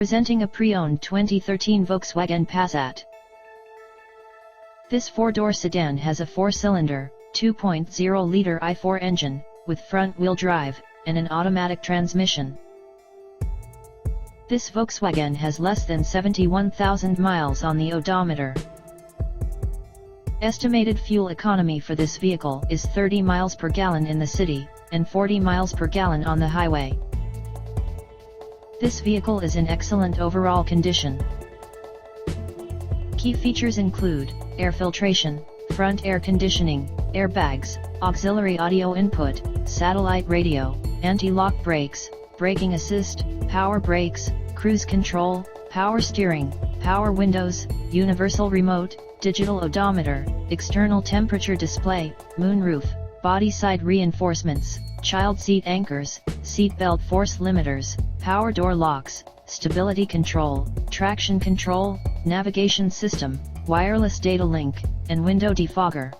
Presenting a pre-owned 2013 Volkswagen Passat. This four-door sedan has a four-cylinder, 2.0-liter i4 engine, with front-wheel drive, and an automatic transmission. This Volkswagen has less than 71,000 miles on the odometer. Estimated fuel economy for this vehicle is 30 miles per gallon in the city, and 40 miles per gallon on the highway. This vehicle is in excellent overall condition. Key features include air filtration, front air conditioning, airbags, auxiliary audio input, satellite radio, anti-lock brakes, braking assist, power brakes, cruise control, power steering, power windows, universal remote, digital odometer, external temperature display, moonroof, body side reinforcements, child seat anchors, seat belt force limiters, power door locks, stability control, traction control, navigation system, wireless data link, and window defogger.